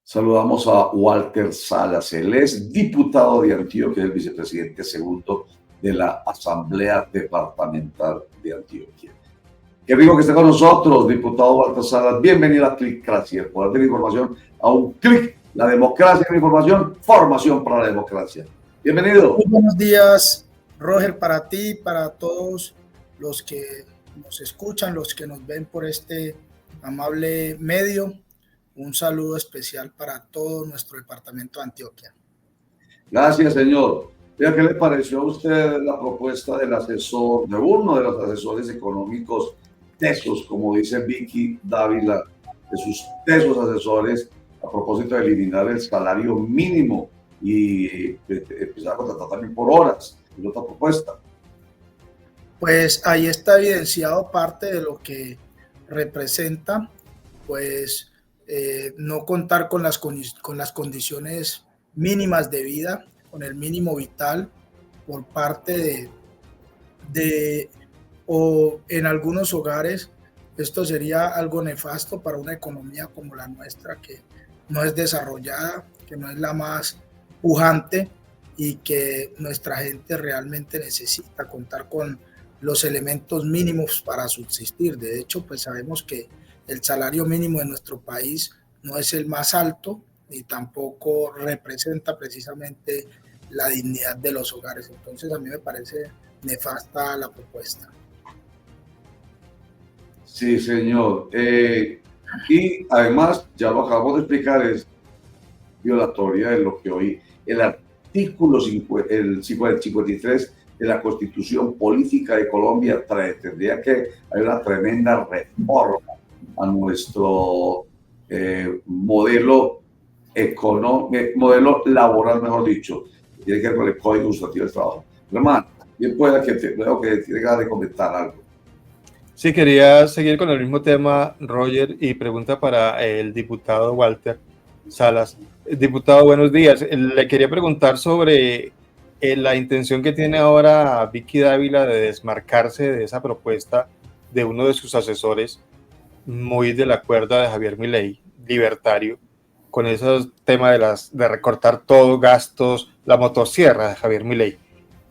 Saludamos a Walter Salas, él es diputado de Antioquia, es el vicepresidente segundo de la Asamblea Departamental de Antioquia. Qué rico que esté con nosotros, diputado Walter Salas. Bienvenido a Clicracia, el poder de la información a un clic. La democracia en la información, formación para la democracia. Bienvenido. Muy buenos días, Roger, para ti, para todos los que nos escuchan, los que nos ven por este amable medio. Un saludo especial para todo nuestro departamento de Antioquia. Gracias, señor. ¿Qué le pareció a usted la propuesta del asesor, de uno de los asesores económicos tesos, como dice Vicky Dávila, de sus tesos asesores, a propósito de eliminar el salario mínimo y empezar a contratar también por horas? ¿Es otra propuesta? Pues ahí está evidenciado parte de lo que representa, pues, no contar con las condiciones mínimas de vida, con el mínimo vital por parte o en algunos hogares. Esto sería algo nefasto para una economía como la nuestra, que no es desarrollada, que no es la más pujante y que nuestra gente realmente necesita contar con los elementos mínimos para subsistir. De hecho, pues sabemos que el salario mínimo de nuestro país no es el más alto ni tampoco representa precisamente la dignidad de los hogares. Entonces a mí me parece nefasta la propuesta. Sí, señor. Y además, ya lo acabamos de explicar, es violatoria de lo que hoy el artículo 53 de la Constitución Política de Colombia tendría que haber una tremenda reforma a nuestro modelo laboral, mejor dicho, tiene que ver con el Código Administrativo del Trabajo. Hermano, bien pueda que veo que tiene ganas de comentar algo. Sí, quería seguir con el mismo tema, Roger, y pregunta para el diputado Walter Salas. Diputado, buenos días. Le quería preguntar sobre la intención que tiene ahora Vicky Dávila de desmarcarse de esa propuesta de uno de sus asesores, muy de la cuerda de Javier Milei, libertario, con esos temas de recortar todo, gastos, la motosierra de Javier Milei.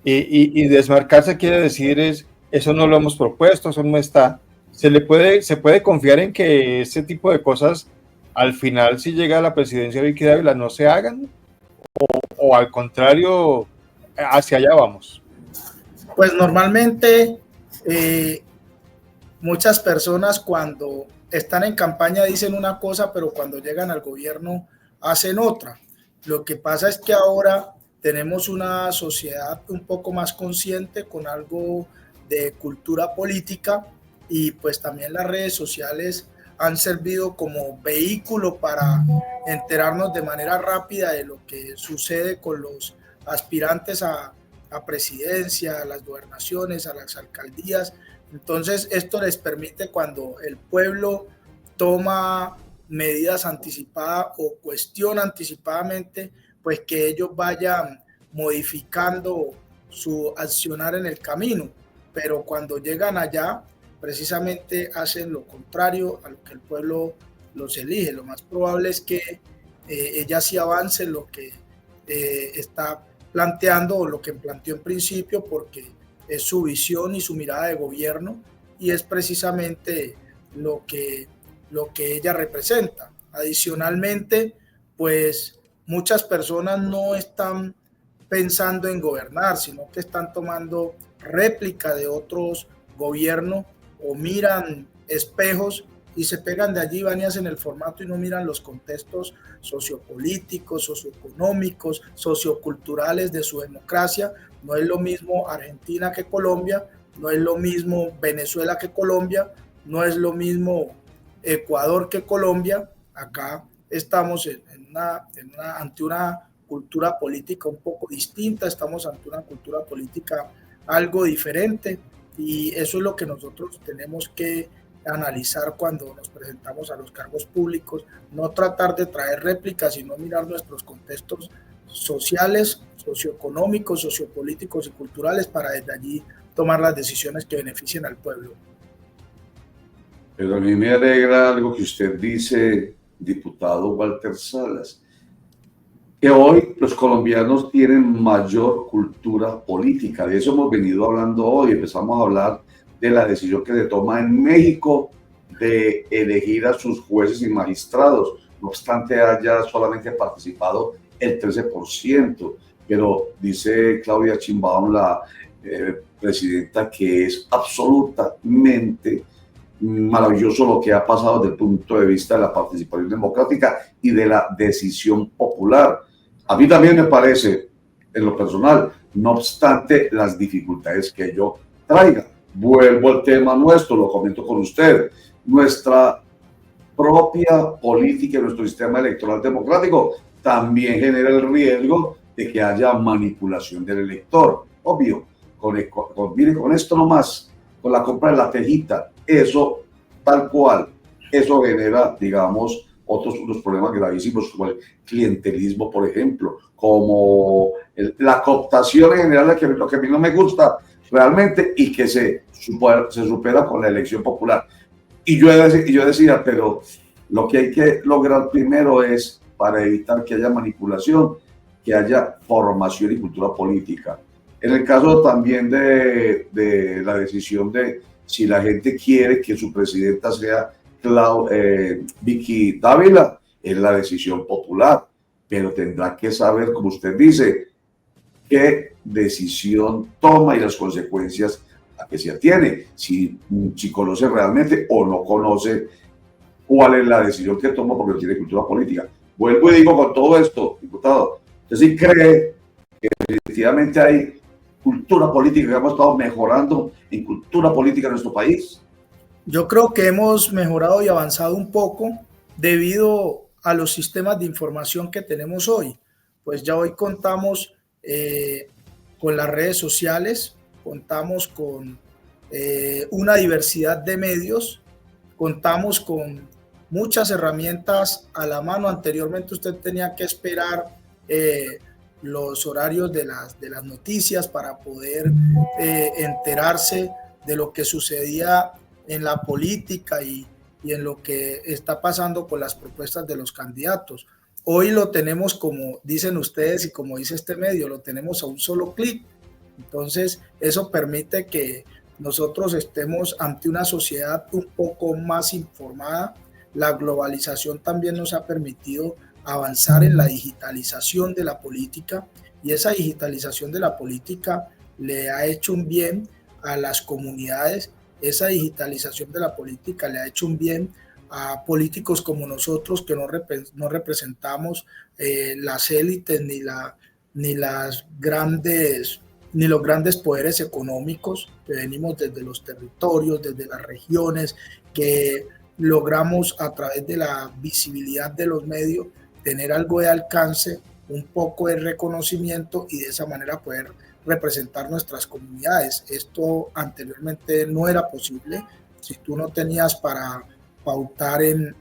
Y desmarcarse quiere decir eso no lo hemos propuesto, eso no está. ¿Se puede confiar en que ese tipo de cosas al final, si llega a la presidencia de Vicky Dávila, no se hagan? ¿O al contrario, hacia allá vamos? Pues normalmente muchas personas cuando están en campaña dicen una cosa, pero cuando llegan al gobierno hacen otra. Lo que pasa es que ahora tenemos una sociedad un poco más consciente, con algo de cultura política, y pues también las redes sociales han servido como vehículo para enterarnos de manera rápida de lo que sucede con los aspirantes a presidencia, a las gobernaciones, a las alcaldías. Entonces esto les permite, cuando el pueblo toma medidas anticipadas o cuestiona anticipadamente, pues que ellos vayan modificando su accionar en el camino. Pero cuando llegan allá, precisamente hacen lo contrario a lo que el pueblo los elige. Lo más probable es que ella sí avance en lo que está planteando, o lo que planteó en principio, porque es su visión y su mirada de gobierno, y es precisamente lo que ella representa. Adicionalmente, pues muchas personas no están pensando en gobernar, sino que están tomando réplica de otros gobiernos, o miran espejos y se pegan de allí, van y hacen el formato y no miran los contextos sociopolíticos, socioeconómicos, socioculturales de su democracia. No es lo mismo Argentina que Colombia, no es lo mismo Venezuela que Colombia, no es lo mismo Ecuador que Colombia. Acá estamos ante una cultura política un poco distinta, estamos ante una cultura política algo diferente, y eso es lo que nosotros tenemos que analizar cuando nos presentamos a los cargos públicos. No tratar de traer réplicas, sino mirar nuestros contextos sociales, socioeconómicos, sociopolíticos y culturales, para desde allí tomar las decisiones que beneficien al pueblo. Pero a mí me alegra algo que usted dice, diputado Walter Salas, que hoy los colombianos tienen mayor cultura política. De eso hemos venido hablando hoy. Empezamos a hablar de la decisión que se toma en México de elegir a sus jueces y magistrados. No obstante, haya solamente participado el 13%, pero dice Claudia Sheinbaum, la presidenta, que es absolutamente maravilloso lo que ha pasado desde el punto de vista de la participación democrática y de la decisión popular. A mí también me parece, en lo personal, no obstante las dificultades que ello traiga. Vuelvo al tema nuestro, lo comento con usted. Nuestra propia política, nuestro sistema electoral democrático también genera el riesgo de que haya manipulación del elector. Obvio, mire, con esto nomás, con la compra de la tejita, eso tal cual, eso genera, digamos, unos problemas gravísimos como el clientelismo, por ejemplo, como la cooptación en general, lo que a mí no me gusta realmente y que se supera con la elección popular. Y yo decía, pero lo que hay que lograr primero es, para evitar que haya manipulación, que haya formación y cultura política. En el caso también de la decisión de si la gente quiere que su presidenta sea Vicky Dávila, es la decisión popular, pero tendrá que saber, como usted dice, qué decisión toma y las consecuencias a que se atiene, si conoce realmente o no conoce cuál es la decisión que toma porque tiene cultura política. Vuelvo y digo con todo esto, diputado, ¿usted sí cree que definitivamente hay cultura política, que hemos estado mejorando en cultura política en nuestro país? Yo creo que hemos mejorado y avanzado un poco debido a los sistemas de información que tenemos hoy. Pues ya hoy contamos con las redes sociales, contamos con una diversidad de medios, contamos con muchas herramientas a la mano. Anteriormente usted tenía que esperar los horarios de las noticias para poder enterarse de lo que sucedía en la política y en lo que está pasando con las propuestas de los candidatos. Hoy lo tenemos, como dicen ustedes y como dice este medio, lo tenemos a un solo clic. Entonces, eso permite que nosotros estemos ante una sociedad un poco más informada. La globalización también nos ha permitido avanzar en la digitalización de la política, y esa digitalización de la política le ha hecho un bien a las comunidades. Esa digitalización de la política le ha hecho un bien a políticos como nosotros, que no representamos las élites ni los grandes poderes económicos, que venimos desde los territorios, desde las regiones, que logramos a través de la visibilidad de los medios tener algo de alcance, un poco de reconocimiento, y de esa manera poder representar nuestras comunidades. Esto anteriormente no era posible. Si tú no tenías para pautar en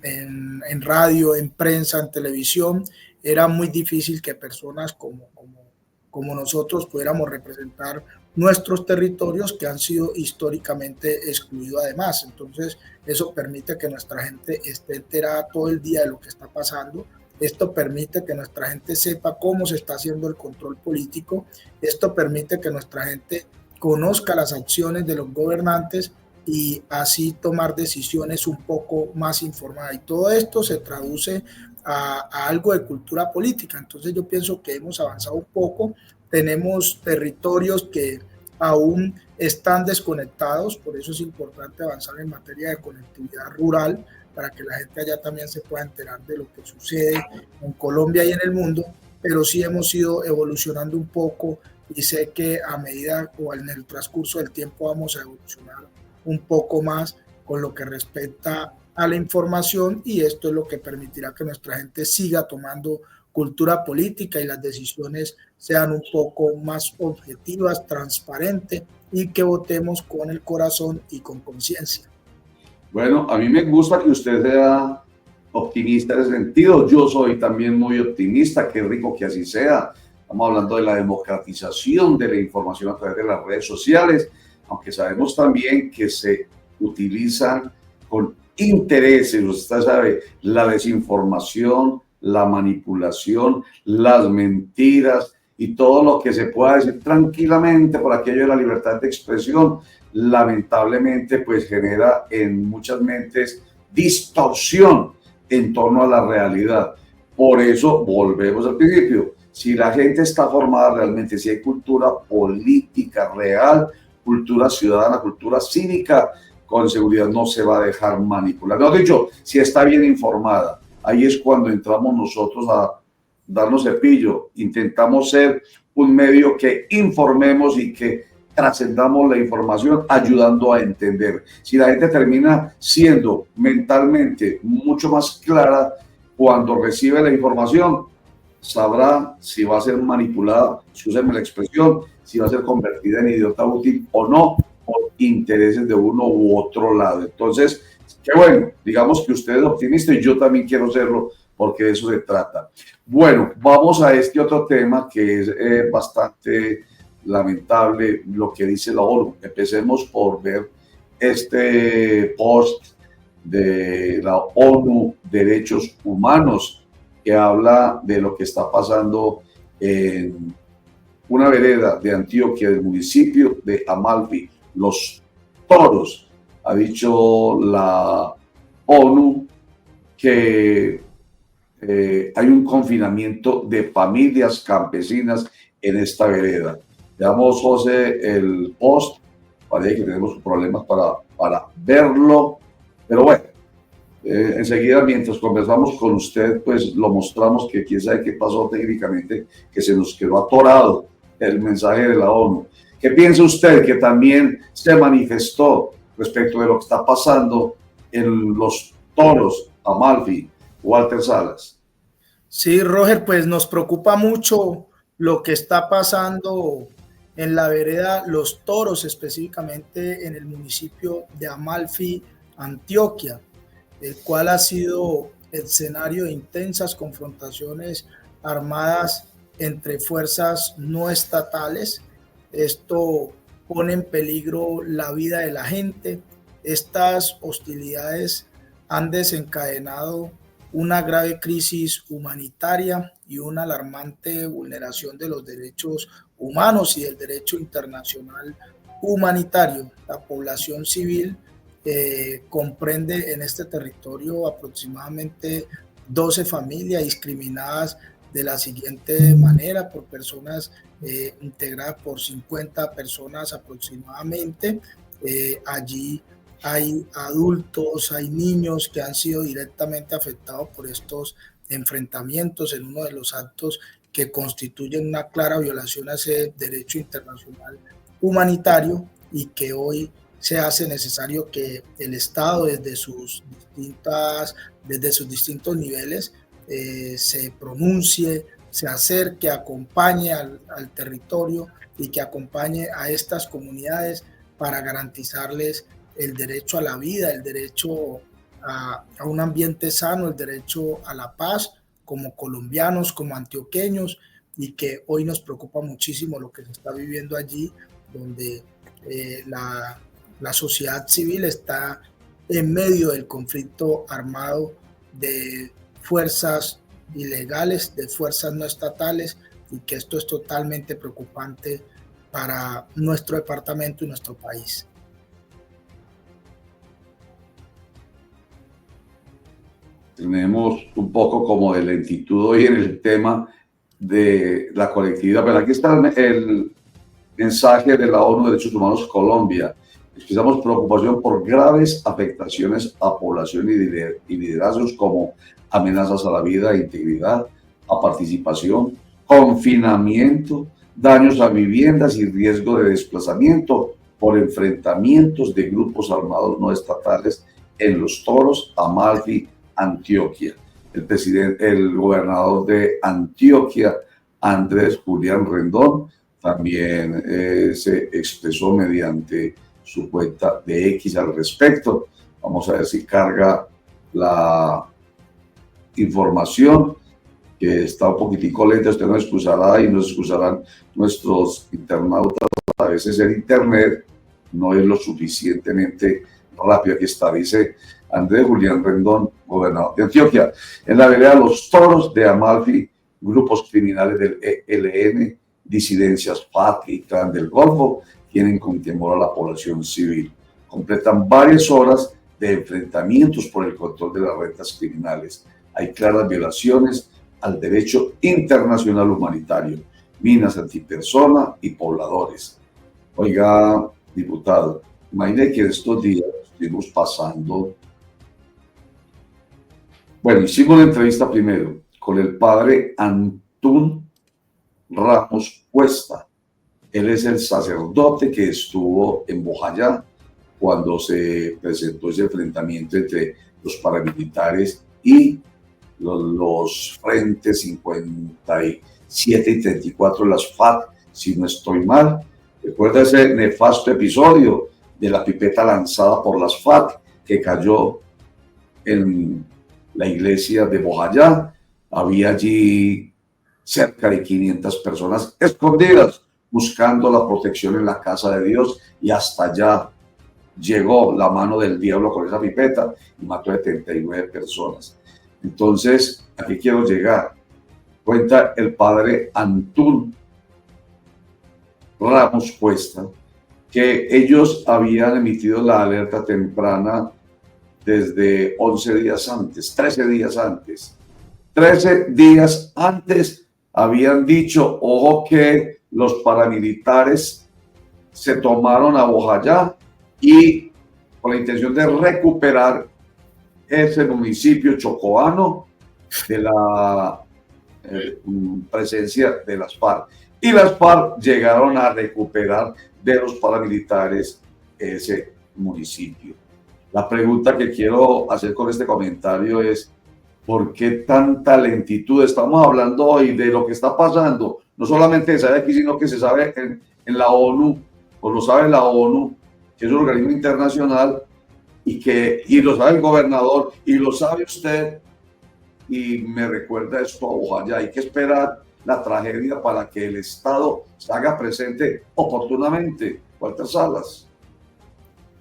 radio, en prensa, en televisión, era muy difícil que personas como nosotros pudiéramos representar nuestros territorios, que han sido históricamente excluidos además. Entonces, eso permite que nuestra gente esté enterada todo el día de lo que está pasando. Esto permite que nuestra gente sepa cómo se está haciendo el control político. Esto permite que nuestra gente conozca las acciones de los gobernantes y así tomar decisiones un poco más informadas. Y todo esto se traduce a algo de cultura política. Entonces yo pienso que hemos avanzado un poco. Tenemos territorios que aún están desconectados, por eso es importante avanzar en materia de conectividad rural, para que la gente allá también se pueda enterar de lo que sucede en Colombia y en el mundo. Pero sí hemos ido evolucionando un poco, y sé que a medida o en el transcurso del tiempo vamos a evolucionar un poco más con lo que respecta a la información, y esto es lo que permitirá que nuestra gente siga tomando cultura política y las decisiones sean un poco más objetivas, transparentes, y que votemos con el corazón y con conciencia. Bueno, a mí me gusta que usted sea optimista en ese sentido. Yo soy también muy optimista, qué rico que así sea. Estamos hablando de la democratización de la información a través de las redes sociales, aunque sabemos también que se utilizan con intereses, usted sabe, la desinformación, la manipulación, las mentiras y todo lo que se pueda decir tranquilamente por aquello de la libertad de expresión, lamentablemente pues genera en muchas mentes distorsión en torno a la realidad. Por eso volvemos al principio, si la gente está formada realmente, si hay cultura política real, cultura ciudadana, cultura cívica, con seguridad no se va a dejar manipular. No, dicho, si está bien informada, ahí es cuando entramos nosotros a darnos el pillo. Intentamos ser un medio que informemos y que trascendamos la información ayudando a entender. Si la gente termina siendo mentalmente mucho más clara cuando recibe la información, sabrá si va a ser manipulada, si usa la expresión, si va a ser convertida en idiota útil o no, por intereses de uno u otro lado. Entonces, qué bueno, digamos que usted es optimista y yo también quiero serlo, porque de eso se trata. Bueno, vamos a este otro tema que es bastante lamentable, lo que dice la ONU. Empecemos por ver este post de la ONU Derechos Humanos, que habla de lo que está pasando en una vereda de Antioquia, del municipio de Amalfi, Los Toros. Ha dicho la ONU que hay un confinamiento de familias campesinas en esta vereda. Veamos, José, el post. Parece que tenemos problemas para verlo, pero bueno, enseguida mientras conversamos con usted, pues lo mostramos, que quién sabe qué pasó técnicamente, que se nos quedó atorado el mensaje de la ONU. ¿Qué piensa usted que también se manifestó respecto de lo que está pasando en Los Toros, Amalfi, Walter Salas? Sí, Roger, pues nos preocupa mucho lo que está pasando en la vereda Los Toros, específicamente en el municipio de Amalfi, Antioquia, el cual ha sido escenario de intensas confrontaciones armadas entre fuerzas no estatales. Esto pone en peligro la vida de la gente. Estas hostilidades han desencadenado una grave crisis humanitaria y una alarmante vulneración de los derechos humanos y del derecho internacional humanitario. La población civil comprende en este territorio aproximadamente 12 familias discriminadas de la siguiente manera por personas integradas por 50 personas aproximadamente. Allí hay adultos, hay niños que han sido directamente afectados por estos enfrentamientos en uno de los actos que constituyen una clara violación a ese derecho internacional humanitario, y que hoy se hace necesario que el Estado desde sus distintos niveles se pronuncie, se acerque, acompañe al territorio y que acompañe a estas comunidades para garantizarles el derecho a la vida, el derecho a un ambiente sano, el derecho a la paz, como colombianos, como antioqueños, y que hoy nos preocupa muchísimo lo que se está viviendo allí, donde la sociedad civil está en medio del conflicto armado de fuerzas ilegales, de fuerzas no estatales, y que esto es totalmente preocupante para nuestro departamento y nuestro país. Tenemos un poco como de lentitud hoy en el tema de la colectividad, pero aquí está el mensaje de la ONU Derechos Humanos Colombia. Expresamos preocupación por graves afectaciones a población y liderazgos como amenazas a la vida e integridad, a participación, confinamiento, daños a viviendas y riesgo de desplazamiento por enfrentamientos de grupos armados no estatales en Los Toros, Amalfi, Antioquia. El gobernador de Antioquia, Andrés Julián Rendón, también se expresó mediante su cuenta de X al respecto. Vamos a ver si carga la información, que está un poquitico lenta. Usted nos excusará y nos excusarán nuestros internautas. A veces el internet no es lo suficientemente rápido, aquí está, dice Andrés Julián Rendón, gobernador de Antioquia. En la vereda Los Toros de Amalfi, grupos criminales del ELN, disidencias FARC y Clan del Golfo, tienen con temor a la población civil. Completan varias horas de enfrentamientos por el control de las rentas criminales. Hay claras violaciones al derecho internacional humanitario, minas antipersona y pobladores. Oiga, diputado, imagine que estos días estuvimos pasando. Bueno, hicimos la entrevista primero con el padre Antún Ramos Cuesta. Él es el sacerdote que estuvo en Bojayá cuando se presentó ese enfrentamiento entre los paramilitares y los frentes 57 y 34 de las FARC, si no estoy mal. Recuerda ese nefasto episodio de la pipeta lanzada por las FARC que cayó en la iglesia de Bojayá. Había allí cerca de 500 personas escondidas buscando la protección en la casa de Dios, y hasta allá llegó la mano del diablo con esa pipeta y mató a 79 personas. Entonces, aquí quiero llegar. Cuenta el padre Antún Ramos Cuesta que ellos habían emitido la alerta temprana desde 11 días antes, 13 días antes. 13 días antes habían dicho, ojo, que los paramilitares se tomaron a Bojayá y con la intención de recuperar ese municipio chocoano de la presencia de las FARC. Y las FARC llegaron a recuperar de los paramilitares ese municipio. La pregunta que quiero hacer con este comentario es, ¿por qué tanta lentitud? Estamos hablando hoy de lo que está pasando, no solamente se sabe aquí, sino que se sabe en la ONU, o lo sabe la ONU, que es un organismo internacional, y lo sabe el gobernador, y lo sabe usted, y me recuerda esto a Bojayá. Hay que esperar la tragedia para que el Estado se haga presente oportunamente. Walter Salas.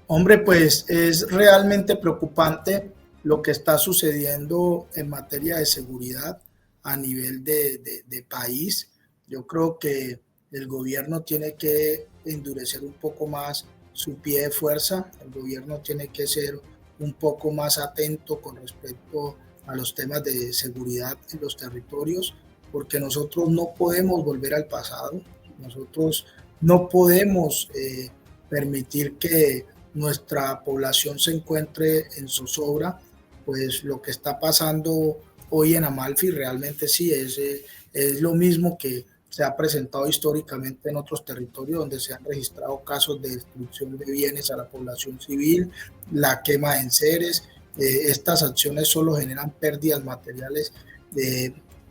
Hombre, pues es realmente preocupante lo que está sucediendo en materia de seguridad a nivel de país. Yo creo que el gobierno tiene que endurecer un poco más su pie de fuerza. El gobierno tiene que ser un poco más atento con respecto a los temas de seguridad en los territorios, porque nosotros no podemos volver al pasado. Nosotros no podemos permitir que nuestra población se encuentre en zozobra. Pues lo que está pasando hoy en Amalfi realmente sí es lo mismo que se ha presentado históricamente en otros territorios donde se han registrado casos de destrucción de bienes a la población civil, la quema de enseres. Estas acciones solo generan pérdidas materiales,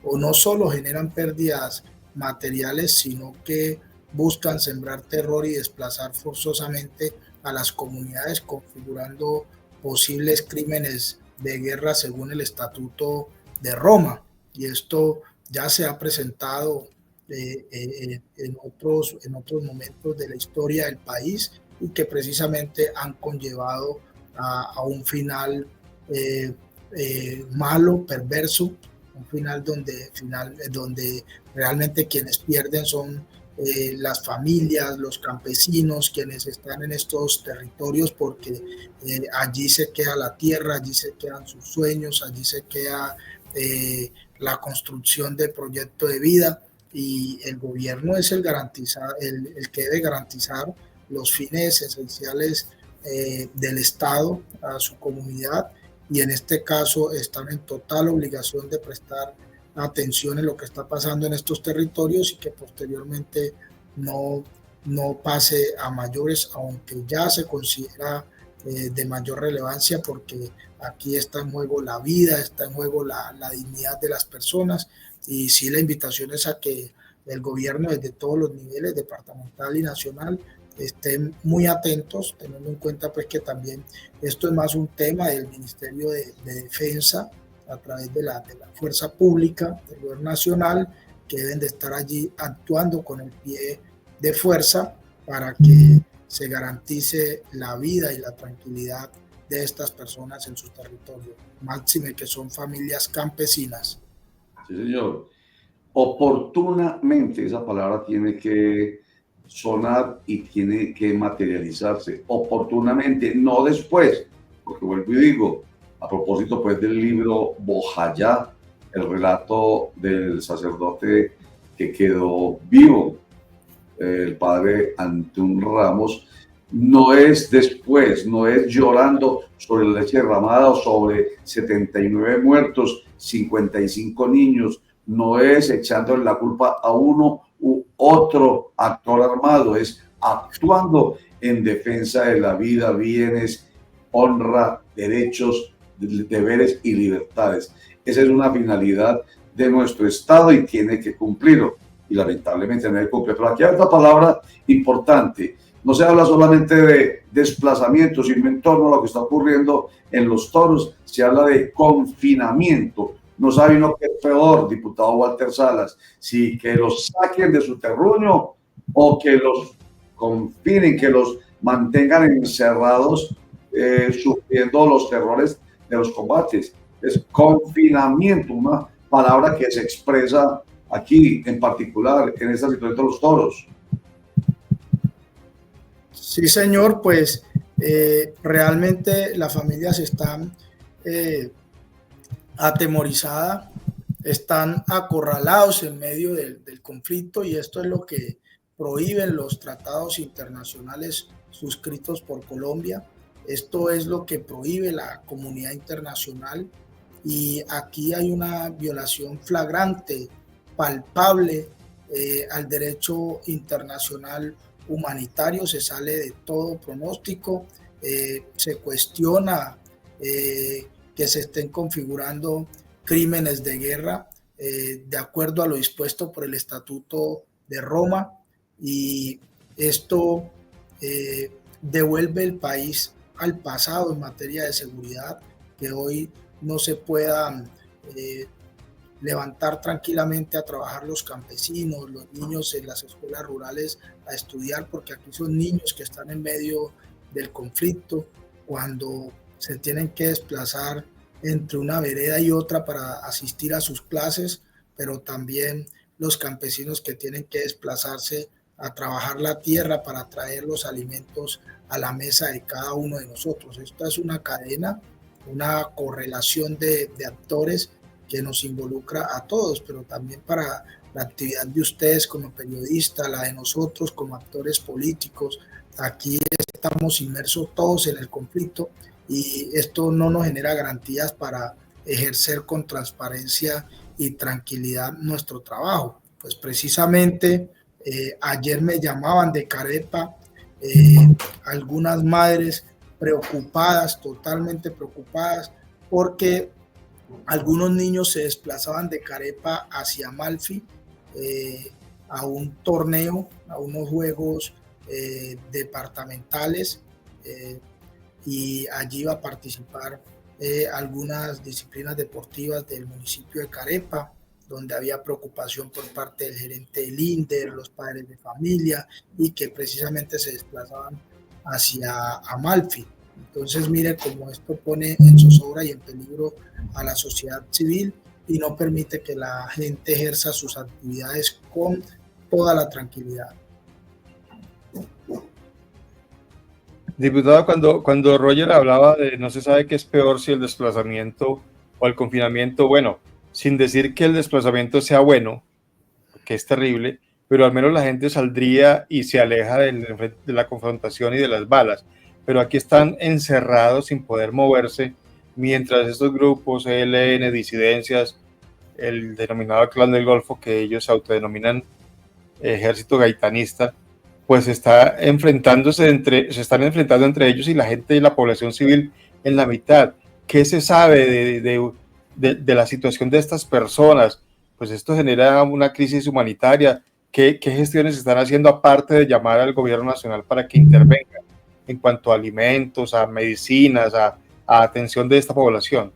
o no solo generan pérdidas materiales, sino que buscan sembrar terror y desplazar forzosamente a las comunidades, configurando posibles crímenes de guerra según el Estatuto de Roma. Y esto ya se ha presentado en otros momentos de la historia del país, y que precisamente han conllevado a un final malo, perverso, un final donde realmente quienes pierden son las familias, los campesinos, quienes están en estos territorios, porque allí se queda la tierra, allí se quedan sus sueños, allí se queda la construcción de proyecto de vida, y el gobierno es el que debe garantizar los fines esenciales del Estado a su comunidad, y en este caso están en total obligación de prestar atención en lo que está pasando en estos territorios, y que posteriormente no pase a mayores, aunque ya se considera de mayor relevancia, porque aquí está en juego la vida, está en juego la dignidad de las personas. Y sí, la invitación es a que el gobierno desde todos los niveles, departamental y nacional, estén muy atentos, teniendo en cuenta pues que también esto es más un tema del Ministerio de Defensa, a través de la fuerza pública del gobierno nacional, que deben de estar allí actuando con el pie de fuerza para que se garantice la vida y la tranquilidad de estas personas en su territorio, máxime que son familias campesinas. Sí, señor. Oportunamente, esa palabra tiene que sonar y tiene que materializarse. Oportunamente, no después, porque vuelvo y digo, a propósito pues del libro Bojayá, el relato del sacerdote que quedó vivo, el padre Antún Ramos, no es después, no es llorando sobre la leche derramada o sobre 79 muertos, 55 niños, no es echándole la culpa a uno u otro actor armado, es actuando en defensa de la vida, bienes, honra, derechos, deberes y libertades. Esa es una finalidad de nuestro Estado y tiene que cumplirlo. Y lamentablemente no hay cumple. Pero aquí hay otra palabra importante. No se habla solamente de desplazamiento, sino en torno a lo que está ocurriendo en los toros, se habla de confinamiento. No sabe uno qué es peor, diputado Walter Salas, si que los saquen de su terruño o que los confinen, que los mantengan encerrados, sufriendo los terrores de los combates. Es confinamiento, una palabra que se expresa aquí en particular en esta situación de los toros. Sí, señor, pues realmente las familias están atemorizadas, están acorralados en medio del conflicto, y esto es lo que prohíben los tratados internacionales suscritos por Colombia. Esto es lo que prohíbe la comunidad internacional, y aquí hay una violación flagrante, palpable al derecho internacional humanitario. Se sale de todo pronóstico, se cuestiona que se estén configurando crímenes de guerra de acuerdo a lo dispuesto por el Estatuto de Roma, y esto devuelve el país al pasado en materia de seguridad, que hoy no se puedan levantar tranquilamente a trabajar los campesinos, los niños en las escuelas rurales a estudiar, porque aquí son niños que están en medio del conflicto, cuando se tienen que desplazar entre una vereda y otra para asistir a sus clases, pero también los campesinos que tienen que desplazarse a trabajar la tierra para traer los alimentos a la mesa de cada uno de nosotros. Esta es una cadena, una correlación de actores que nos involucra a todos, pero también para la actividad de ustedes como periodistas, la de nosotros como actores políticos. Aquí estamos inmersos todos en el conflicto, y esto no nos genera garantías para ejercer con transparencia y tranquilidad nuestro trabajo. Pues precisamente ayer me llamaban de Carepa algunas madres preocupadas, totalmente preocupadas, porque algunos niños se desplazaban de Carepa hacia Amalfi a un torneo, a unos juegos departamentales, y allí iba a participar algunas disciplinas deportivas del municipio de Carepa, donde había preocupación por parte del gerente del INDER, los padres de familia, y que precisamente se desplazaban hacia Amalfi. Entonces, mire cómo esto pone en zozobra y en peligro a la sociedad civil y no permite que la gente ejerza sus actividades con toda la tranquilidad. Diputado, cuando Roger hablaba de no se sabe qué es peor, si el desplazamiento o el confinamiento, bueno, sin decir que el desplazamiento sea bueno, que es terrible, pero al menos la gente saldría y se aleja de la confrontación y de las balas. Pero aquí están encerrados sin poder moverse, mientras estos grupos, ELN, disidencias, el denominado Clan del Golfo, que ellos se autodenominan ejército gaitanista, pues se están enfrentando entre ellos y la gente y la población civil en la mitad. ¿Qué se sabe de la situación de estas personas? Pues esto genera una crisis humanitaria. ¿Qué gestiones se están haciendo aparte de llamar al gobierno nacional para que intervenga en cuanto a alimentos, a medicinas, a atención de esta población?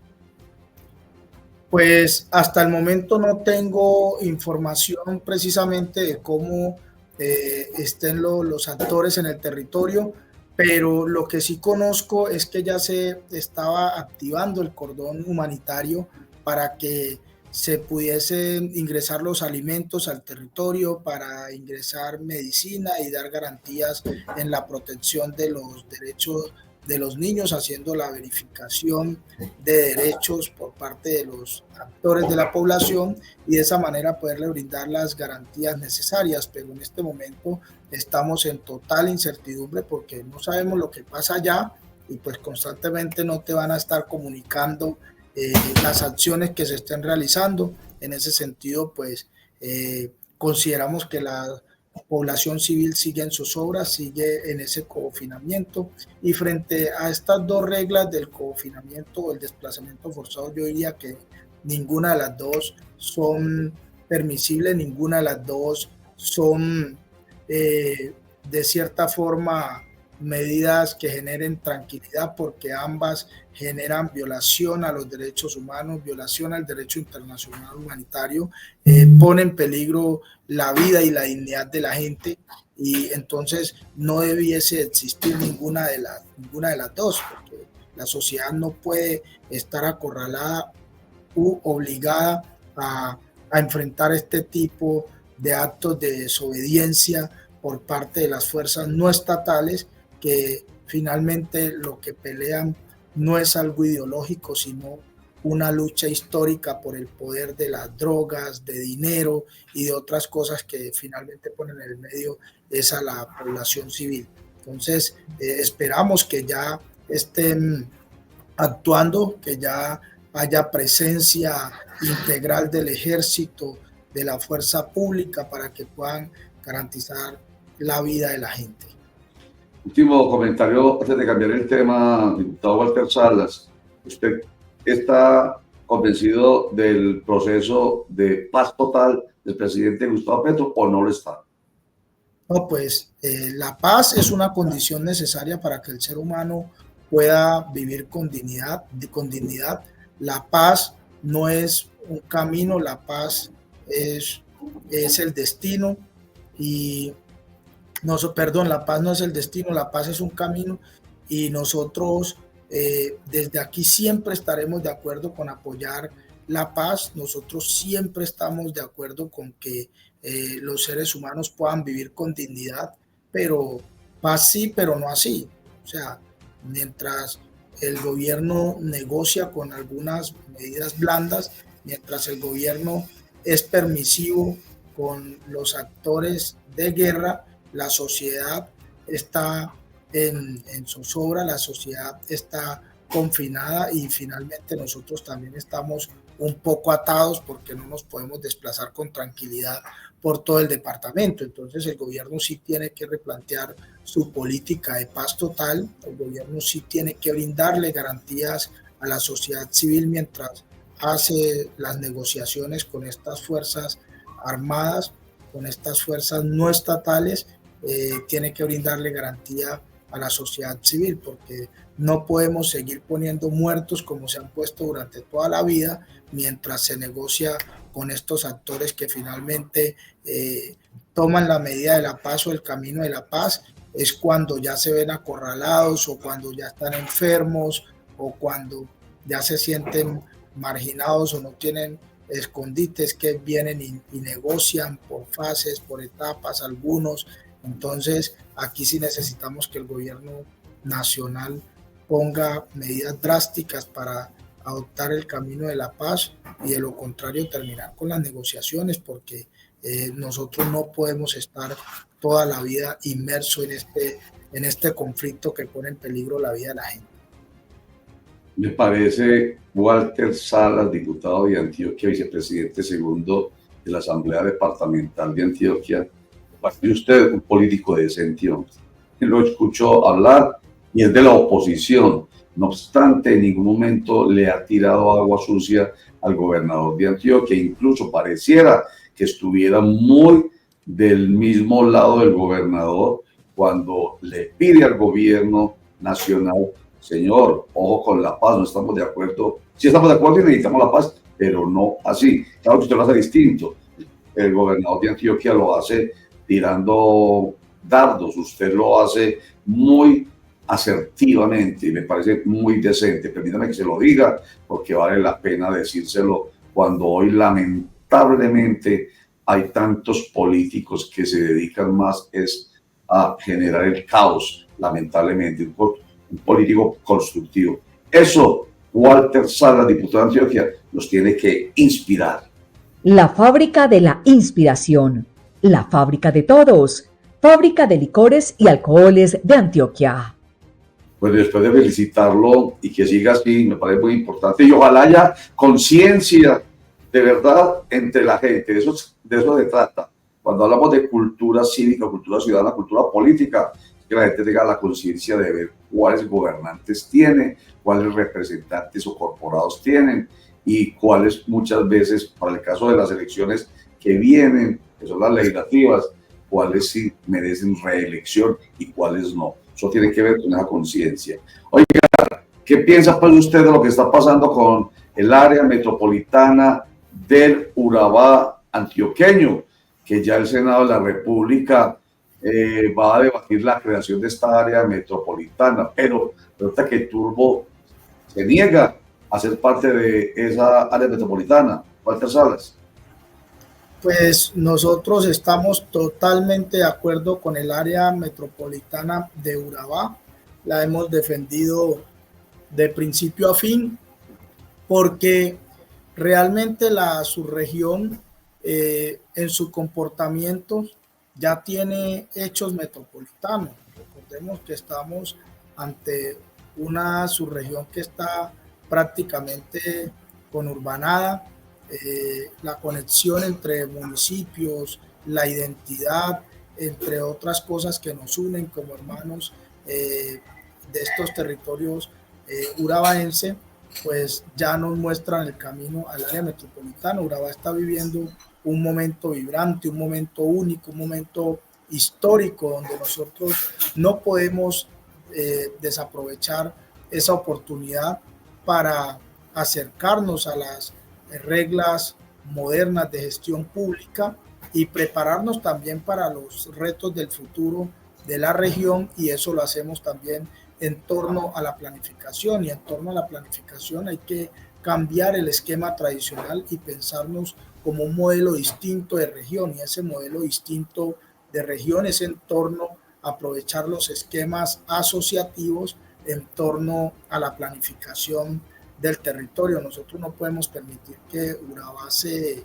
Pues hasta el momento no tengo información precisamente de cómo estén los actores en el territorio, pero lo que sí conozco es que ya se estaba activando el cordón humanitario para que se pudiesen ingresar los alimentos al territorio, para ingresar medicina y dar garantías en la protección de los derechos de los niños, haciendo la verificación de derechos por parte de los actores de la población y de esa manera poderle brindar las garantías necesarias. Pero en este momento estamos en total incertidumbre porque no sabemos lo que pasa allá y pues constantemente no te van a estar comunicando las acciones que se estén realizando. En ese sentido, pues consideramos que la población civil sigue en sus obras, sigue en ese confinamiento, y frente a estas dos reglas del confinamiento o el desplazamiento forzado, yo diría que ninguna de las dos son permisibles, ninguna de las dos son de cierta forma medidas que generen tranquilidad, porque ambas generan violación a los derechos humanos, violación al derecho internacional humanitario, pone en peligro la vida y la dignidad de la gente, y entonces no debiese existir ninguna de las dos, porque la sociedad no puede estar acorralada u obligada a enfrentar este tipo de actos de desobediencia por parte de las fuerzas no estatales, que finalmente lo que pelean no es algo ideológico, sino una lucha histórica por el poder de las drogas, de dinero y de otras cosas que finalmente ponen en el medio es a la población civil. Entonces, esperamos que ya estén actuando, que ya haya presencia integral del ejército, de la fuerza pública, para que puedan garantizar la vida de la gente. Último comentario antes de cambiar el tema, diputado Walter Salas. ¿Usted está convencido del proceso de paz total del presidente Gustavo Petro o no lo está? No, pues la paz es una condición necesaria para que el ser humano pueda vivir con dignidad. La paz no es un camino, la paz es el destino, y no, perdón, la paz no es el destino, la paz es un camino, y nosotros desde aquí siempre estaremos de acuerdo con apoyar la paz. Nosotros siempre estamos de acuerdo con que los seres humanos puedan vivir con dignidad, pero paz sí, pero no así. O sea, mientras el gobierno negocia con algunas medidas blandas, mientras el gobierno es permisivo con los actores de guerra, la sociedad está en zozobra, la sociedad está confinada, y finalmente nosotros también estamos un poco atados porque no nos podemos desplazar con tranquilidad por todo el departamento. Entonces el gobierno sí tiene que replantear su política de paz total, el gobierno sí tiene que brindarle garantías a la sociedad civil mientras hace las negociaciones con estas fuerzas armadas, con estas fuerzas no estatales. Tiene que brindarle garantía a la sociedad civil, porque no podemos seguir poniendo muertos como se han puesto durante toda la vida mientras se negocia con estos actores que finalmente toman la medida de la paz o el camino de la paz. Es cuando ya se ven acorralados, o cuando ya están enfermos, o cuando ya se sienten marginados o no tienen escondites, que vienen y negocian por fases, por etapas algunos. Entonces aquí sí necesitamos que el gobierno nacional ponga medidas drásticas para adoptar el camino de la paz, y de lo contrario terminar con las negociaciones, porque nosotros no podemos estar toda la vida inmerso en este conflicto que pone en peligro la vida de la gente. Me parece Walter Salas, diputado de Antioquia, vicepresidente segundo de la Asamblea Departamental de Antioquia. Y usted, un político decente, lo escuchó hablar y es de la oposición. No obstante, en ningún momento le ha tirado agua sucia al gobernador de Antioquia. Incluso pareciera que estuviera muy del mismo lado del gobernador cuando le pide al gobierno nacional: señor, ojo con la paz, no estamos de acuerdo. Sí estamos de acuerdo y necesitamos la paz, pero no así. Claro que usted lo hace distinto. El gobernador de Antioquia lo hace tirando dardos. Usted lo hace muy asertivamente y me parece muy decente. Permítame que se lo diga porque vale la pena decírselo cuando hoy lamentablemente hay tantos políticos que se dedican más a generar el caos, lamentablemente, un político constructivo. Eso, Walter Salas, diputado de Antioquia, nos tiene que inspirar. La fábrica de la inspiración, la fábrica de todos, fábrica de licores y alcoholes de Antioquia. Pues después de felicitarlo y que siga así, me parece muy importante y ojalá haya conciencia de verdad entre la gente, de eso se trata. Cuando hablamos de cultura cívica, cultura ciudadana, cultura política, que la gente tenga la conciencia de ver cuáles gobernantes tiene, cuáles representantes o corporados tienen y cuáles muchas veces, para el caso de las elecciones que vienen, que son las legislativas, cuáles sí merecen reelección y cuáles no. Eso tiene que ver con esa conciencia. Oiga, ¿qué piensa pues usted de lo que está pasando con el área metropolitana del Urabá antioqueño? Que ya el Senado de la República va a debatir la creación de esta área metropolitana, pero resulta que Turbo se niega a ser parte de esa área metropolitana. Walter Salas. Pues nosotros estamos totalmente de acuerdo con el área metropolitana de Urabá. La hemos defendido de principio a fin porque realmente la subregión en su comportamiento ya tiene hechos metropolitanos. Recordemos que estamos ante una subregión que está prácticamente conurbanada. La conexión entre municipios, la identidad, entre otras cosas que nos unen como hermanos de estos territorios urabaense, pues ya nos muestran el camino al área metropolitana. Urabá está viviendo un momento vibrante, un momento único, un momento histórico donde nosotros no podemos desaprovechar esa oportunidad para acercarnos a las reglas modernas de gestión pública y prepararnos también para los retos del futuro de la región, y eso lo hacemos también en torno a la planificación, y en torno a la planificación hay que cambiar el esquema tradicional y pensarnos como un modelo distinto de región, y ese modelo distinto de región es en torno a aprovechar los esquemas asociativos en torno a la planificación del territorio. Nosotros no podemos permitir que Urabá se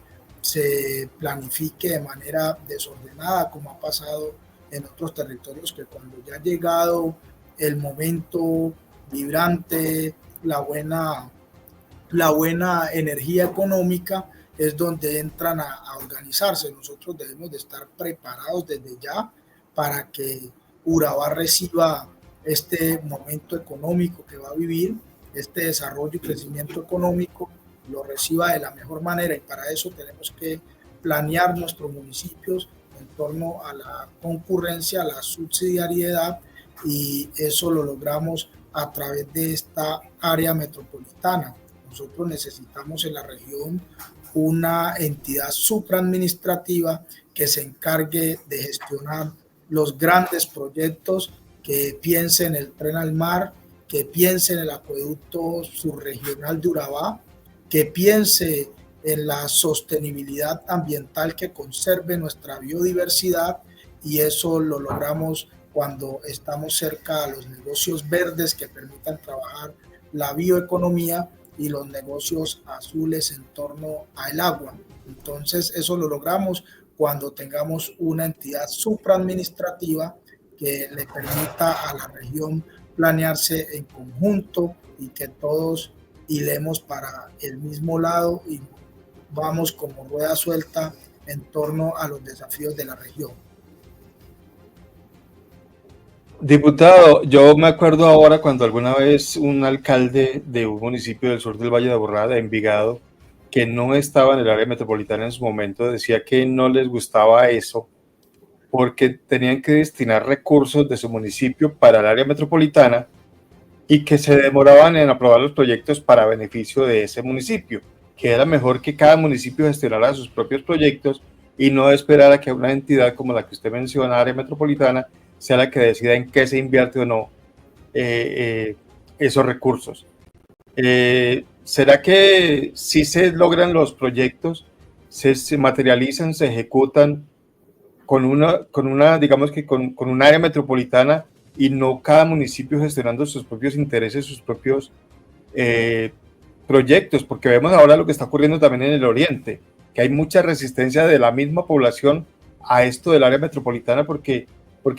planifique de manera desordenada, como ha pasado en otros territorios, que cuando ya ha llegado el momento vibrante, la buena energía económica, es donde entran a organizarse. Nosotros debemos de estar preparados desde ya para que Urabá reciba este momento económico que va a vivir, este desarrollo y crecimiento económico, lo reciba de la mejor manera, y para eso tenemos que planear nuestros municipios en torno a la concurrencia, a la subsidiariedad, y eso lo logramos a través de esta área metropolitana. Nosotros necesitamos en la región una entidad supraadministrativa que se encargue de gestionar los grandes proyectos, que piense en el tren al mar, que piense en el acueducto subregional de Urabá, que piense en la sostenibilidad ambiental, que conserve nuestra biodiversidad, y eso lo logramos cuando estamos cerca a los negocios verdes que permitan trabajar la bioeconomía y los negocios azules en torno al agua. Entonces eso lo logramos cuando tengamos una entidad supraadministrativa que le permita a la región planearse en conjunto y que todos hilemos para el mismo lado y vamos como rueda suelta en torno a los desafíos de la región. Diputado, yo me acuerdo ahora cuando alguna vez un alcalde de un municipio del sur del Valle de Aburrá, de Envigado, que no estaba en el área metropolitana en su momento, decía que no les gustaba eso porque tenían que destinar recursos de su municipio para el área metropolitana y que se demoraban en aprobar los proyectos para beneficio de ese municipio, que era mejor que cada municipio gestionara sus propios proyectos y no esperar a que una entidad como la que usted menciona, área metropolitana, sea la que decida en qué se invierte o no esos recursos. ¿Será que si se logran los proyectos, se materializan, se ejecutan con una digamos que con un área metropolitana y no cada municipio gestionando sus propios intereses, sus propios proyectos? Porque vemos ahora lo que está ocurriendo también en el oriente, que hay mucha resistencia de la misma población a esto del área metropolitana porque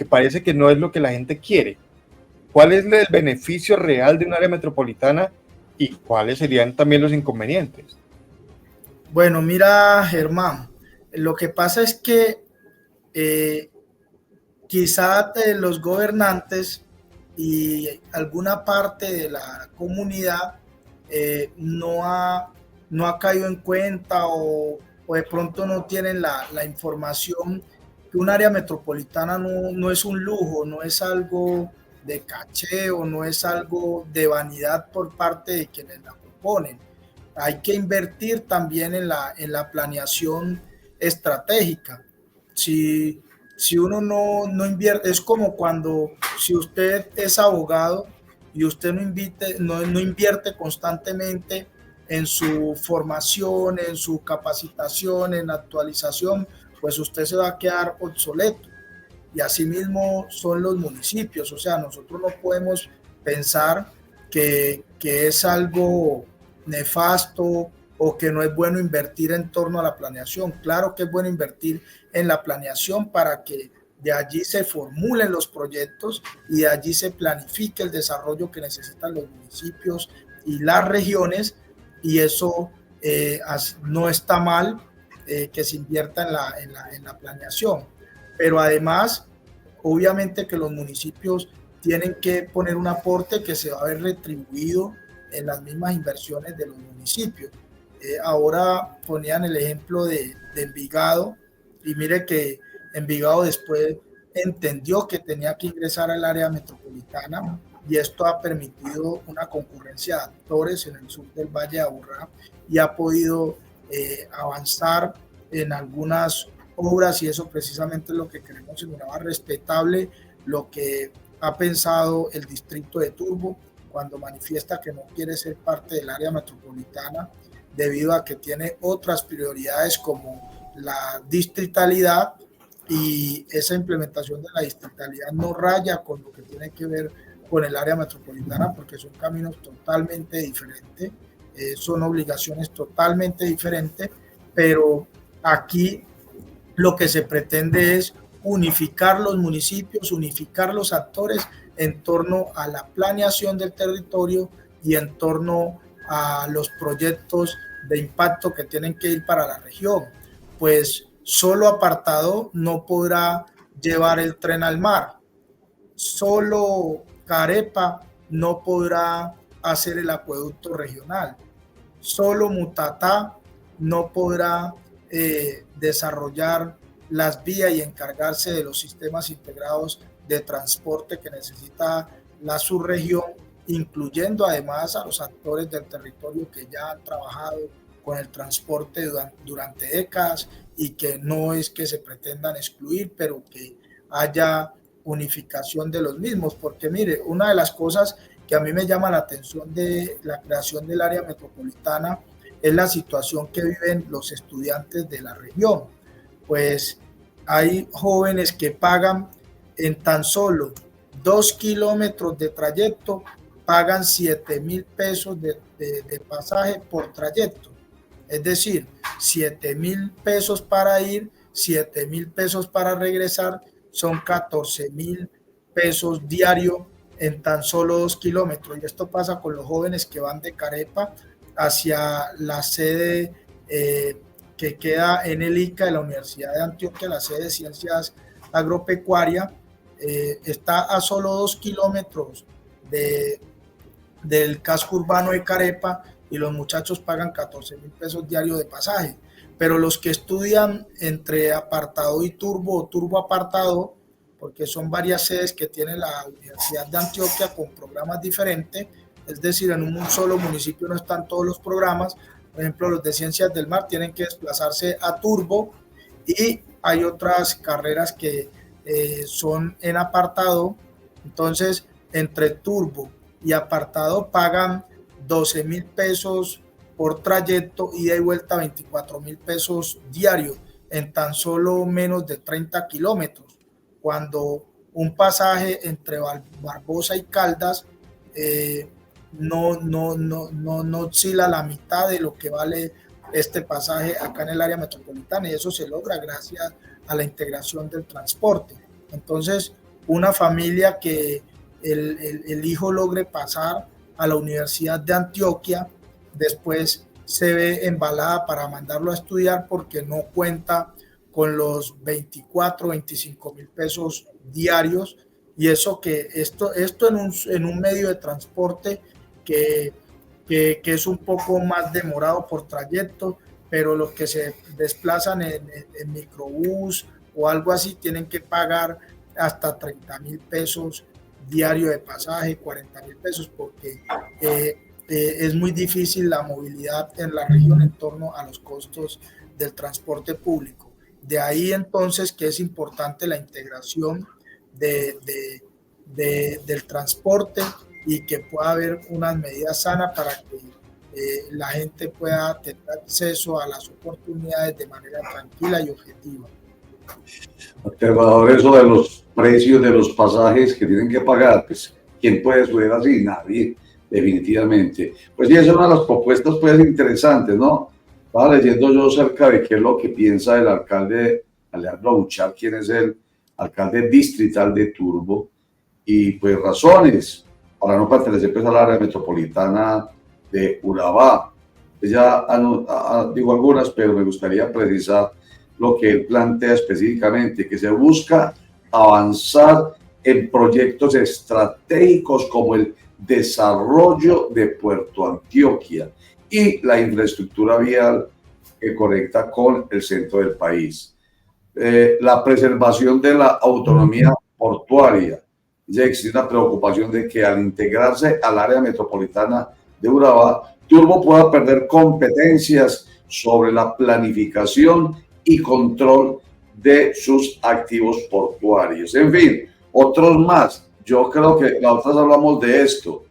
parece que no es lo que la gente quiere. ¿Cuál es el beneficio real de un área metropolitana y cuáles serían también los inconvenientes? Bueno, mira, Germán, lo que pasa es que quizá los gobernantes y alguna parte de la comunidad no ha caído en cuenta o de pronto no tienen la información que un área metropolitana no es un lujo, no es algo de caché o no es algo de vanidad por parte de quienes la proponen. Hay que invertir también en la planeación estratégica. Si uno no invierte, es como cuando si usted es abogado y usted no invierte constantemente en su formación, en su capacitación, en actualización, pues usted se va a quedar obsoleto. Y asimismo son los municipios, o sea, nosotros no podemos pensar que es algo nefasto o que no es bueno invertir en torno a la planeación. Claro que es bueno invertir en la planeación para que de allí se formulen los proyectos y de allí se planifique el desarrollo que necesitan los municipios y las regiones, y eso no está mal que se invierta en la planeación. Pero además, obviamente que los municipios tienen que poner un aporte que se va a ver retribuido en las mismas inversiones de los municipios. Ahora ponían el ejemplo de Envigado, y mire que Envigado después entendió que tenía que ingresar al área metropolitana, y esto ha permitido una concurrencia de actores en el sur del Valle de Aburrá y ha podido avanzar en algunas obras, y eso precisamente es lo que queremos en Urabá. Respetable lo que ha pensado el distrito de Turbo cuando manifiesta que no quiere ser parte del área metropolitana debido a que tiene otras prioridades como la distritalidad, y esa implementación de la distritalidad no raya con lo que tiene que ver con el área metropolitana, porque son caminos totalmente diferentes, son obligaciones totalmente diferentes, pero aquí lo que se pretende es unificar los municipios, unificar los actores en torno a la planeación del territorio y en torno a los proyectos de impacto que tienen que ir para la región. Pues solo Apartado no podrá llevar el tren al mar, solo Carepa no podrá hacer el acueducto regional, solo Mutatá no podrá desarrollar las vías y encargarse de los sistemas integrados de transporte que necesita la subregión, incluyendo además a los actores del territorio que ya han trabajado con el transporte durante décadas y que no es que se pretendan excluir, pero que haya unificación de los mismos. Porque mire, una de las cosas que a mí me llama la atención de la creación del área metropolitana es la situación que viven los estudiantes de la región. Pues hay jóvenes que pagan en tan solo 2 kilómetros de trayecto, pagan 7,000 pesos de pasaje por trayecto. Es decir, 7,000 pesos para ir, 7,000 pesos para regresar, son 14,000 pesos diarios en tan solo 2 kilómetros. Y esto pasa con los jóvenes que van de Carepa hacia la sede que queda en el ICA de la Universidad de Antioquia, la sede de Ciencias Agropecuarias. Está a solo 2 kilómetros del casco urbano de Carepa, y los muchachos pagan 14,000 pesos diarios de pasaje. Pero los que estudian entre Apartado y Turbo, o Turbo Apartado, porque son varias sedes que tiene la Universidad de Antioquia con programas diferentes, es decir, en un solo municipio no están todos los programas. Por ejemplo, los de Ciencias del Mar tienen que desplazarse a Turbo, y hay otras carreras que son en apartado. Entonces, entre turbo y apartado pagan 12.000 pesos por trayecto, ida y vuelta 24.000 pesos diarios en tan solo menos de 30 kilómetros, cuando un pasaje entre Barbosa y Caldas no oscila la mitad de lo que vale este pasaje acá en el área metropolitana, y eso se logra gracias a la integración del transporte. Entonces, una familia que el hijo logre pasar a la Universidad de Antioquia, después se ve embalada para mandarlo a estudiar porque no cuenta con los 24, 25.000 pesos diarios, y eso que esto en un medio de transporte que es un poco más demorado por trayecto, pero los que se desplazan en microbús o algo así tienen que pagar hasta 30.000 pesos diario de pasaje, 40.000 pesos, porque es muy difícil la movilidad en la región en torno a los costos del transporte público. De ahí entonces que es importante la integración del transporte, y que pueda haber unas medidas sanas para que la gente pueda tener acceso a las oportunidades de manera tranquila y objetiva. Aterrador eso de los precios de los pasajes que tienen que pagar, pues, ¿quién puede subir así? Nadie, definitivamente. Pues sí, esa es una de las propuestas pues interesantes, ¿no? Estaba leyendo yo acerca de qué es lo que piensa el alcalde Alejandro Buchar, quien es el alcalde distrital de Turbo, y pues razones para no pertenecer pues al área metropolitana de Urabá. Ya digo algunas, pero me gustaría precisar lo que él plantea específicamente, que se busca avanzar en proyectos estratégicos como el desarrollo de Puerto Antioquia y la infraestructura vial que conecta con el centro del país. La preservación de la autonomía portuaria. Ya existe una preocupación de que al integrarse al área metropolitana de Urabá, Turbo pueda perder competencias sobre la planificación y control de sus activos portuarios. En fin, otros más. Yo creo que la otra vez hablamos de esto.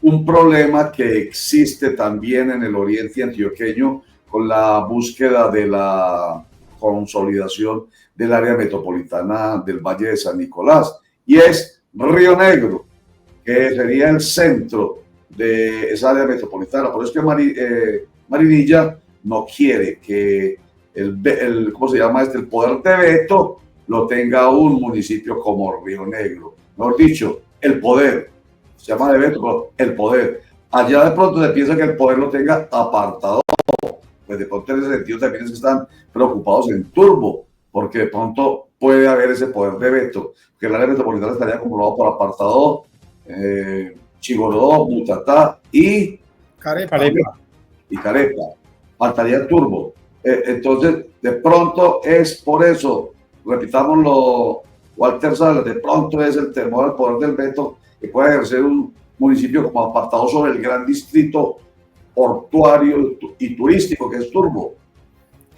Un problema que existe también en el oriente antioqueño con la búsqueda de la consolidación del área metropolitana del Valle de San Nicolás, y es Río Negro, que sería el centro de esa área metropolitana. Por eso es que Marinilla no quiere que ¿cómo se llama el poder de veto lo tenga un municipio como Río Negro. Mejor dicho, el poder. Se llama de veto, pero el poder. Allá de pronto se piensa que el poder lo tenga apartado. Pues de pronto en ese sentido también es que están preocupados en Turbo, porque de pronto puede haber ese poder de veto, que el área metropolitana estaría conformado por apartado, Chigorodó, Mutatá y Carepa. Y Carepa. Faltaría Turbo. Entonces, de pronto es por eso, repitámoslo, Walter Salas, de pronto es el temor al poder del veto que puede ejercer un municipio como apartado sobre el gran distrito portuario y turístico que es Turbo.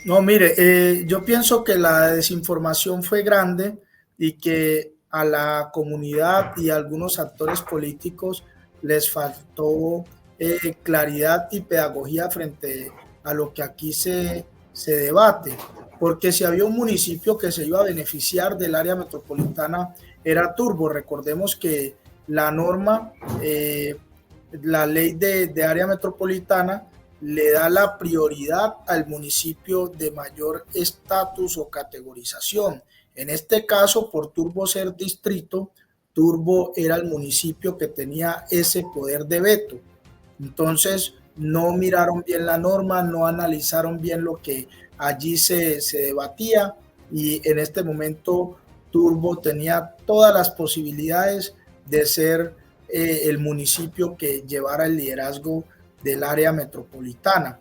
No, mire, yo pienso que la desinformación fue grande y que a la comunidad y a algunos actores políticos les faltó claridad y pedagogía frente a lo que aquí se debate, porque si había un municipio que se iba a beneficiar del área metropolitana era Turbo. Recordemos que la norma, la ley de área metropolitana le da la prioridad al municipio de mayor estatus o categorización. En este caso, por Turbo ser distrito, Turbo era el municipio que tenía ese poder de veto. Entonces, no miraron bien la norma, no analizaron bien lo que allí se debatía, y en este momento Turbo tenía todas las posibilidades de ser el municipio que llevara el liderazgo del área metropolitana.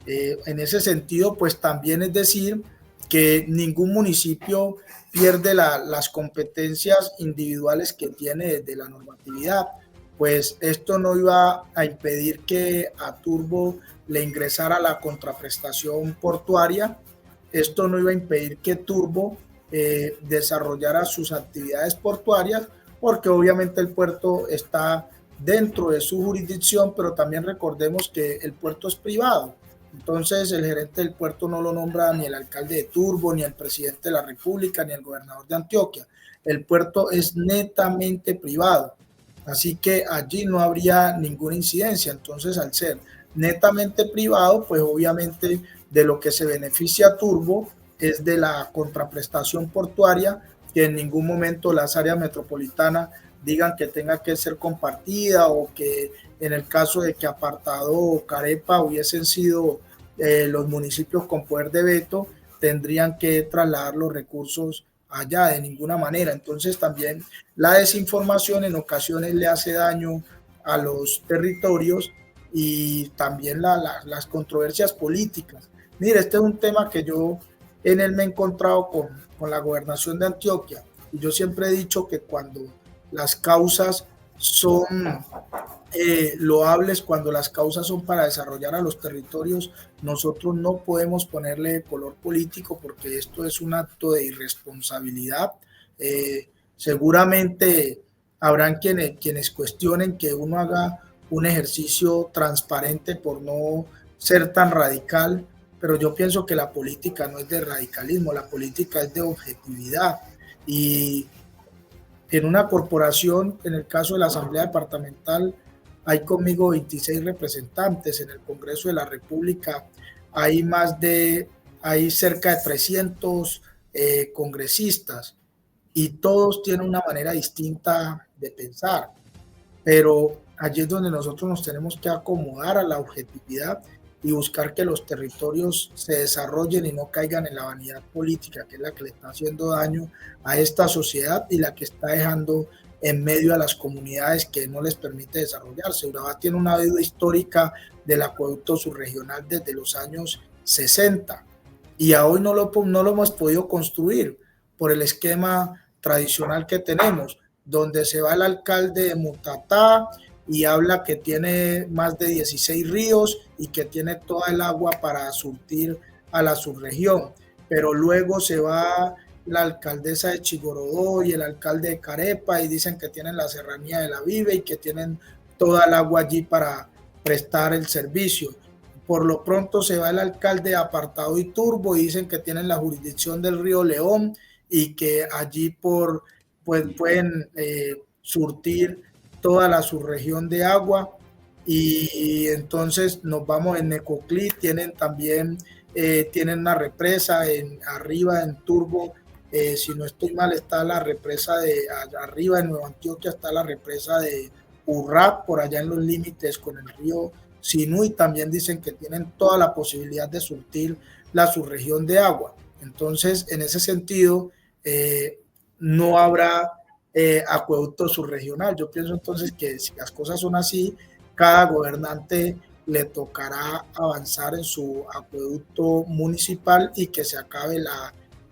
En ese sentido, pues también es decir que ningún municipio pierde las competencias individuales que tiene desde la normatividad. Pues esto no iba a impedir que a Turbo le ingresara la contraprestación portuaria, esto no iba a impedir que Turbo desarrollara sus actividades portuarias, porque obviamente el puerto está dentro de su jurisdicción, pero también recordemos que el puerto es privado. Entonces el gerente del puerto no lo nombra ni el alcalde de Turbo, ni el presidente de la República, ni el gobernador de Antioquia. El puerto es netamente privado, así que allí no habría ninguna incidencia. Entonces, al ser netamente privado, pues obviamente de lo que se beneficia Turbo es de la contraprestación portuaria, que en ningún momento las áreas metropolitanas digan que tenga que ser compartida, o que en el caso de que Apartado o Carepa hubiesen sido los municipios con poder de veto, tendrían que trasladar los recursos allá de ninguna manera. Entonces también la desinformación en ocasiones le hace daño a los territorios, y también las controversias políticas. Mire, este es un tema que yo en él me he encontrado con la gobernación de Antioquia, y yo siempre he dicho que cuando las causas son loables, cuando las causas son para desarrollar a los territorios, nosotros no podemos ponerle color político, porque esto es un acto de irresponsabilidad. Seguramente habrán quienes cuestionen que uno haga un ejercicio transparente por no ser tan radical, pero yo pienso que la política no es de radicalismo, la política es de objetividad. Y en una corporación, en el caso de la Asamblea Departamental, hay conmigo 26 representantes. En el Congreso de la República hay cerca de 300 congresistas, y todos tienen una manera distinta de pensar, pero allí es donde nosotros nos tenemos que acomodar a la objetividad y buscar que los territorios se desarrollen y no caigan en la vanidad política, que es la que le está haciendo daño a esta sociedad y la que está dejando en medio a las comunidades, que no les permite desarrollarse. Urabá tiene una deuda histórica del acueducto subregional desde los años 60, y a hoy no lo hemos podido construir por el esquema tradicional que tenemos, donde se va el alcalde de Mutatá y habla que tiene más de 16 ríos y que tiene toda el agua para surtir a la subregión, pero luego se va la alcaldesa de Chigorodó y el alcalde de Carepa y dicen que tienen la serranía de la Vive y que tienen toda el agua allí para prestar el servicio. Por lo pronto se va el alcalde de Apartado y Turbo y dicen que tienen la jurisdicción del río León y que allí pueden surtir toda la subregión de agua. Y entonces nos vamos en Necoclí, tienen también tienen una represa arriba en Turbo, si no estoy mal está la represa de arriba en Nueva Antioquia, está la represa de Urrá, por allá en los límites con el río Sinú, y también dicen que tienen toda la posibilidad de surtir la subregión de agua. Entonces, en ese sentido, no habrá acueducto subregional. Yo pienso entonces que si las cosas son así, cada gobernante le tocará avanzar en su acueducto municipal y que se acabe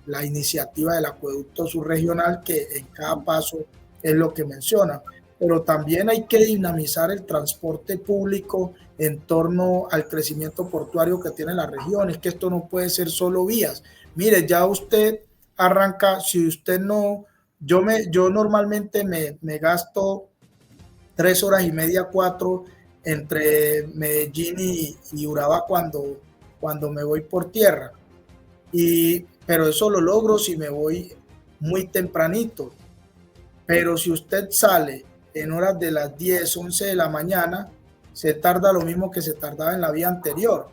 la iniciativa del acueducto subregional, que en cada paso es lo que menciona. Pero también hay que dinamizar el transporte público en torno al crecimiento portuario que tiene la región. Es que esto no puede ser solo vías. Mire, ya usted arranca, si usted no, yo normalmente me gasto 3 horas y media, 4 entre Medellín y Urabá cuando me voy por tierra. Pero eso lo logro si me voy muy tempranito. Pero si usted sale en horas de las 10, 11 de la mañana, se tarda lo mismo que se tardaba en la vía anterior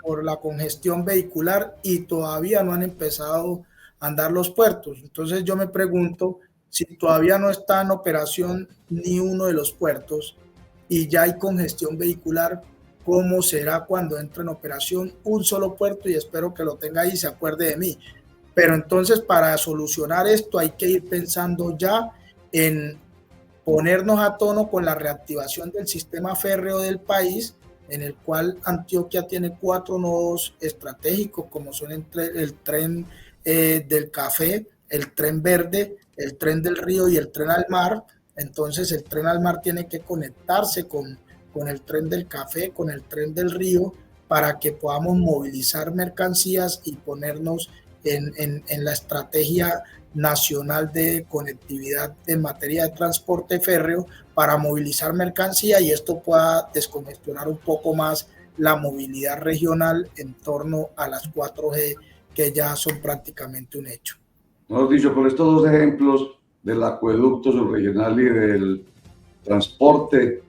por la congestión vehicular, y todavía no han empezado a andar los puertos. Entonces yo me pregunto, si todavía no está en operación ni uno de los puertos y ya hay congestión vehicular, ¿cómo será cuando entre en operación un solo puerto? Y espero que lo tenga ahí y se acuerde de mí. Pero entonces, para solucionar esto hay que ir pensando ya en ponernos a tono con la reactivación del sistema férreo del país, en el cual Antioquia tiene 4 nodos estratégicos, como son el tren del Café, el tren verde, el tren del río y el tren al mar. Entonces el tren al mar tiene que conectarse con el tren del Café, con el tren del río, para que podamos movilizar mercancías y ponernos en la estrategia nacional de conectividad en materia de transporte férreo para movilizar mercancía y esto pueda descongestionar un poco más la movilidad regional en torno a las 4G que ya son prácticamente un hecho. Mejor dicho, con estos dos ejemplos del acueducto subregional y del transporte,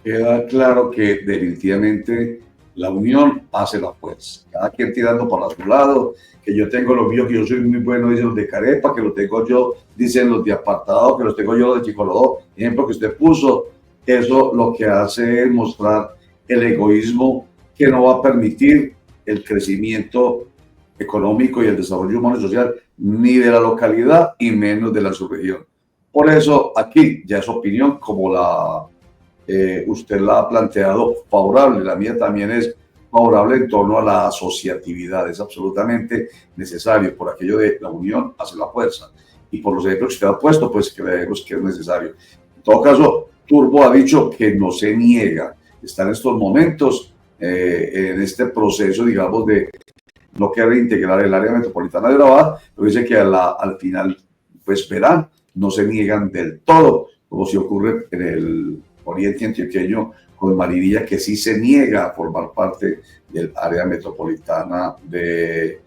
queda claro que definitivamente la unión hace la fuerza. Cada quien tirando para su lado, que yo tengo lo mío, que yo soy muy bueno, dicen los de Carepa, que lo tengo yo, dicen los de Apartado, que los tengo yo, los de Chicolodó, ejemplo que usted puso. Eso lo que hace es mostrar el egoísmo que no va a permitir el crecimiento económico y el desarrollo humano y social ni de la localidad y menos de la subregión. Por eso aquí ya es opinión como usted la ha planteado favorable, la mía también es favorable en torno a la asociatividad, es absolutamente necesario, por aquello de la unión hace la fuerza y por los ejemplos que usted ha puesto, pues creemos que es necesario. En todo caso, Turbo ha dicho que no se niega, está en estos momentos en este proceso, digamos, de no querer integrar el área metropolitana de Urabá, pero dice que al final, pues verán, no se niegan del todo, como si ocurre en el oriente antioqueño con Marinilla, que sí se niega a formar parte del área metropolitana de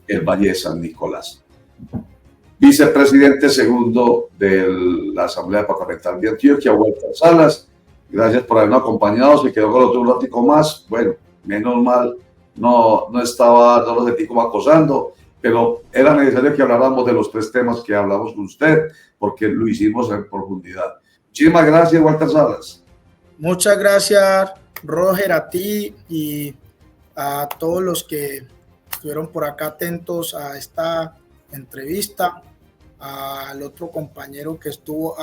el Valle de San Nicolás. Vicepresidente segundo de la Asamblea Departamental de Antioquia, Walter Salas, gracias por habernos acompañado, se quedó con otro un ratico más, bueno, menos mal, no lo sentí como acosando, pero era necesario que habláramos de los tres temas que hablamos con usted, porque lo hicimos en profundidad. Muchísimas gracias, Walter Salas. Muchas gracias, Roger, a ti y a todos los que estuvieron por acá atentos a esta entrevista, al otro compañero que estuvo,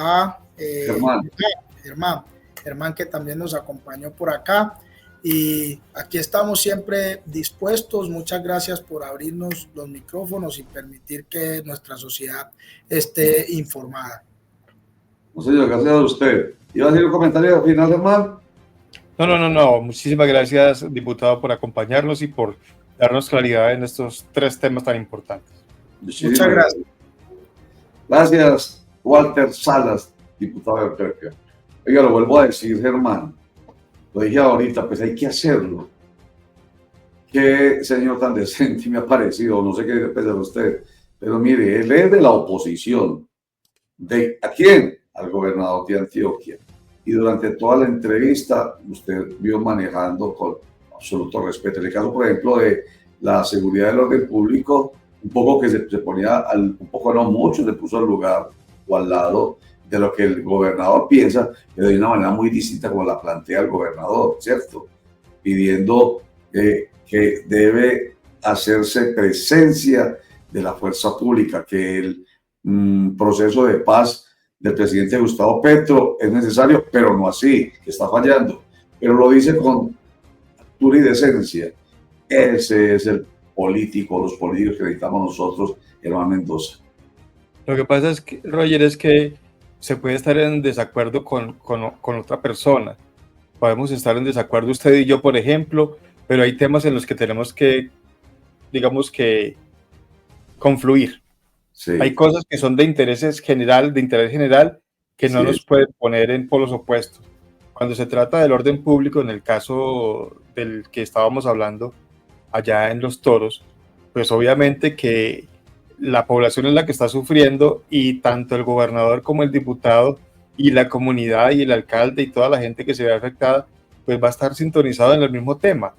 Germán, que también nos acompañó por acá. Y aquí estamos siempre dispuestos. Muchas gracias por abrirnos los micrófonos y permitir que nuestra sociedad esté informada. No, señor, gracias a usted. ¿Iba a decir un comentario final, Germán? No. Muchísimas gracias, diputado, por acompañarnos y por darnos claridad en estos tres temas tan importantes. Muchas gracias. Gracias, Walter Salas, diputado de Antioquia. Oiga, lo vuelvo a decir, Germán. Lo dije ahorita, pues hay que hacerlo. Qué señor tan decente me ha parecido, no sé qué pensar usted, pero mire, él es de la oposición. ¿A quién? Al gobernador de Antioquia. Y durante toda la entrevista usted vio manejando con absoluto respeto. En el caso, por ejemplo, de la seguridad del orden público, un poco que se ponía, un poco no mucho, se puso al lugar o al lado de lo que el gobernador piensa, pero de una manera muy distinta como la plantea el gobernador, ¿cierto? Pidiendo que debe hacerse presencia de la fuerza pública, que el proceso de paz del presidente Gustavo Petro es necesario, pero no así, que está fallando. Pero lo dice con altura y decencia. Ese es el político, los políticos que necesitamos nosotros, Germán Mendoza. Lo que pasa es que, Roger, es que se puede estar en desacuerdo con otra persona. Podemos estar en desacuerdo usted y yo, por ejemplo, pero hay temas en los que tenemos que, digamos que, confluir. Sí. Hay cosas que son de interés general, que no nos pueden poner en polos opuestos. Cuando se trata del orden público, en el caso del que estábamos hablando allá en Los Toros, pues obviamente que la población es la que está sufriendo y tanto el gobernador como el diputado y la comunidad y el alcalde y toda la gente que se ve afectada, pues va a estar sintonizado en el mismo tema.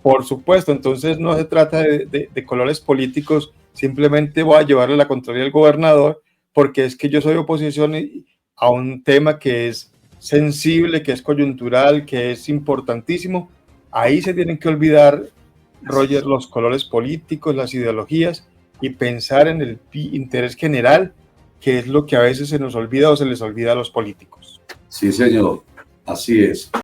Por supuesto, entonces no se trata de colores políticos, simplemente voy a llevarle la contraria al gobernador porque es que yo soy oposición a un tema que es sensible, que es coyuntural, que es importantísimo. Ahí se tienen que olvidar, Roger, los colores políticos, las ideologías y pensar en el interés general, que es lo que a veces se nos olvida o se les olvida a los políticos. Sí, señor, así es.